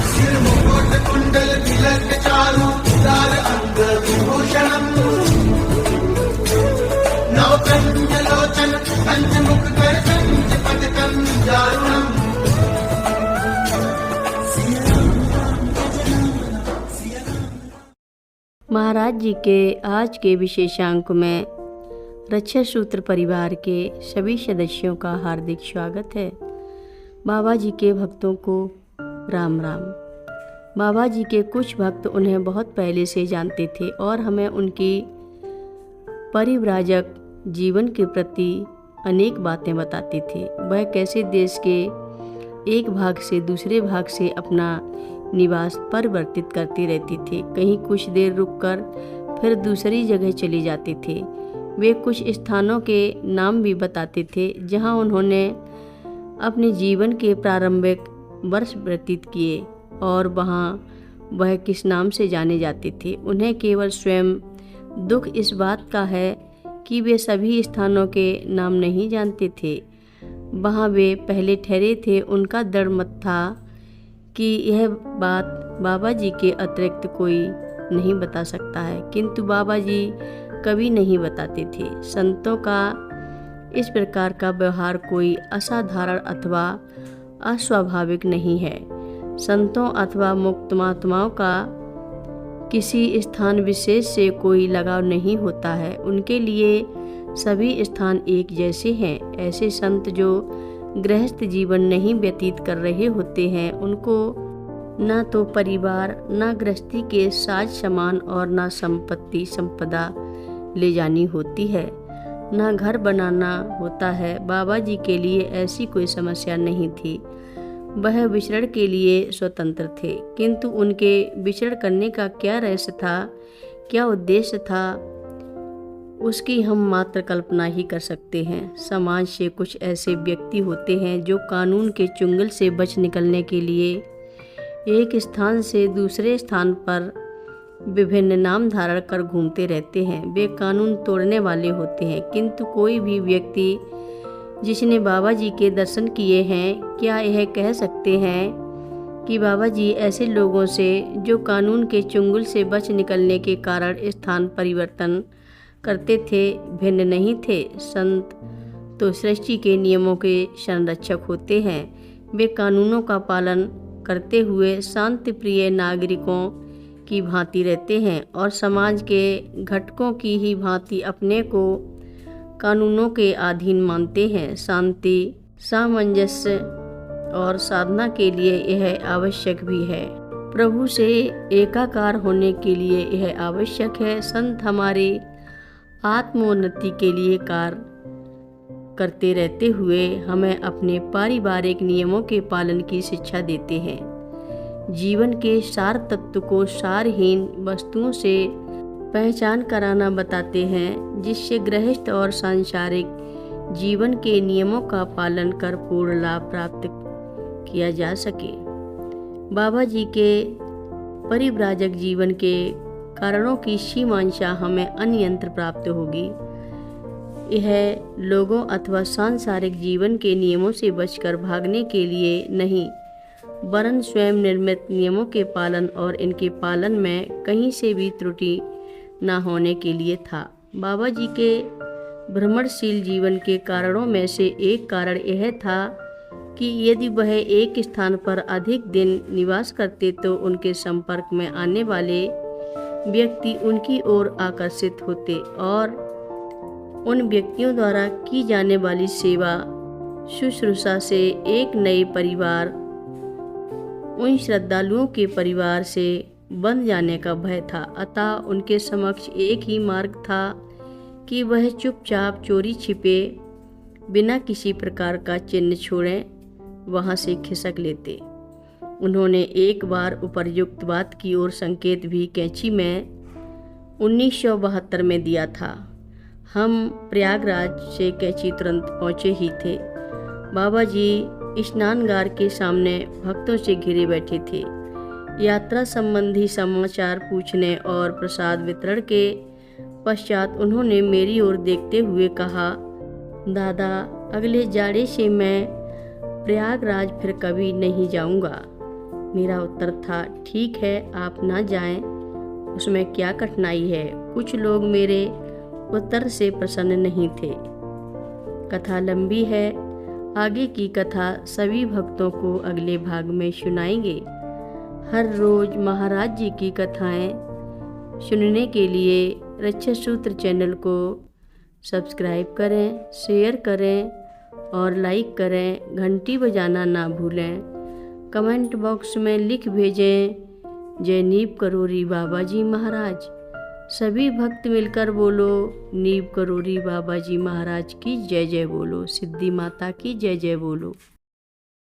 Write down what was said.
सिर मुकुट कुंडल तिलक चारु उदार अंग विभूषणम् नवकंज लोचन पंचमुख कर कंज पदकं दारुणम्। महाराज जी के आज के विशेषांक में रक्षा सूत्र परिवार के सभी सदस्यों का हार्दिक स्वागत है। बाबा जी के भक्तों को राम राम। बाबा जी के कुछ भक्त उन्हें बहुत पहले से जानते थे और हमें उनकी परिव्राजक जीवन के प्रति अनेक बातें बताते थे। वह कैसे देश के एक भाग से दूसरे भाग से अपना निवास परिवर्तित करते रहते थे। कहीं कुछ देर रुककर फिर दूसरी जगह चले जाते थे। वे कुछ स्थानों के नाम भी बताते थे जहां उन्होंने अपने जीवन के प्रारंभिक वर्ष व्यतीत किए और वहां वह किस नाम से जाने जाते थे। उन्हें केवल स्वयं दुख इस बात का है कि वे सभी स्थानों के नाम नहीं जानते थे। वहां वे पहले ठहरे थे। उनका दृढ़ मत था कि यह बात बाबा जी के अतिरिक्त कोई नहीं बता सकता है, किंतु बाबा जी कभी नहीं बताते थे। संतों का इस प्रकार का व्यवहार कोई असाधारण अथवा अस्वाभाविक नहीं है। संतों अथवा मुक्तमात्माओं का किसी स्थान विशेष से कोई लगाव नहीं होता है। उनके लिए सभी स्थान एक जैसे हैं। ऐसे संत जो गृहस्थ जीवन नहीं व्यतीत कर रहे होते हैं, उनको न तो परिवार न गृहस्थी के साज समान और न संपत्ति संपदा ले जानी होती है, न घर बनाना होता है। बाबा जी के लिए ऐसी कोई समस्या नहीं थी। वह विचरण के लिए स्वतंत्र थे, किंतु उनके विचरण करने का क्या रहस्य था, क्या उद्देश्य था, उसकी हम मात्र कल्पना ही कर सकते हैं। समाज से कुछ ऐसे व्यक्ति होते हैं जो कानून के चुंगल से बच निकलने के लिए एक स्थान से दूसरे स्थान पर विभिन्न नाम धारण कर घूमते रहते हैं। वे कानून तोड़ने वाले होते हैं, किंतु कोई भी व्यक्ति जिसने बाबा जी के दर्शन किए हैं, क्या यह कह सकते हैं कि बाबा जी ऐसे लोगों से जो कानून के चुंगल से बच निकलने के कारण स्थान परिवर्तन करते थे, भिन्न नहीं थे। संत तो सृष्टि के नियमों के संरक्षक होते हैं। वे कानूनों का पालन करते हुए शांति प्रिय नागरिकों की भांति रहते हैं और समाज के घटकों की ही भांति अपने को कानूनों के अधीन मानते हैं। शांति, सामंजस्य और साधना के लिए यह आवश्यक भी है। प्रभु से एकाकार होने के लिए यह आवश्यक है। संत हमारी आत्मोन्नति के लिए कार्य करते रहते हुए हमें अपने पारिवारिक नियमों के पालन की शिक्षा देते हैं। जीवन के सार तत्व को सारहीन वस्तुओं से पहचान कराना बताते हैं, जिससे गृहस्थ और सांसारिक जीवन के नियमों का पालन कर पूर्ण लाभ प्राप्त किया जा सके। बाबा जी के परिव्राजक जीवन के कारणों की सीमांशा हमें अनियंत्र प्राप्त होगी। यह लोगों अथवा सांसारिक जीवन के नियमों से बचकर भागने के लिए नहीं, वरन स्वयं निर्मित नियमों के पालन और इनके पालन में कहीं से भी त्रुटि न होने के लिए था। बाबा जी के भ्रमणशील जीवन के कारणों में से एक कारण यह था कि यदि वह एक स्थान पर अधिक दिन निवास करते तो उनके संपर्क में आने वाले व्यक्ति उनकी ओर आकर्षित होते और उन व्यक्तियों द्वारा की जाने वाली सेवा शुश्रूषा से एक नए परिवार उन श्रद्धालुओं के परिवार से बन जाने का भय था। अतः उनके समक्ष एक ही मार्ग था कि वह चुपचाप चोरी छिपे बिना किसी प्रकार का चिन्ह छोड़े वहां से खिसक लेते। उन्होंने एक बार उपर्युक्त बात की ओर संकेत भी कैंची में 1972 में दिया था। हम प्रयागराज से कैंची तुरंत पहुँचे ही थे। बाबा जी स्नानगार के सामने भक्तों से घिरे बैठे थे। यात्रा संबंधी समाचार पूछने और प्रसाद वितरण के पश्चात उन्होंने मेरी ओर देखते हुए कहा, दादा, अगले जाड़े से मैं प्रयागराज फिर कभी नहीं जाऊंगा। मेरा उत्तर था, ठीक है, आप ना जाएं, उसमें क्या कठिनाई है। कुछ लोग मेरे उत्तर से प्रसन्न नहीं थे। कथा लंबी है, आगे की कथा सभी भक्तों को अगले भाग में सुनाएंगे। हर रोज महाराज जी की कथाएं सुनने के लिए रक्षा सूत्र चैनल को सब्सक्राइब करें, शेयर करें और लाइक करें। घंटी बजाना ना भूलें। कमेंट बॉक्स में लिख भेजें, जय नीव करोरी बाबा जी महाराज। सभी भक्त मिलकर बोलो, नीव करोरी बाबा जी महाराज की जय जय बोलो, सिद्धि माता की जय जय बोलो।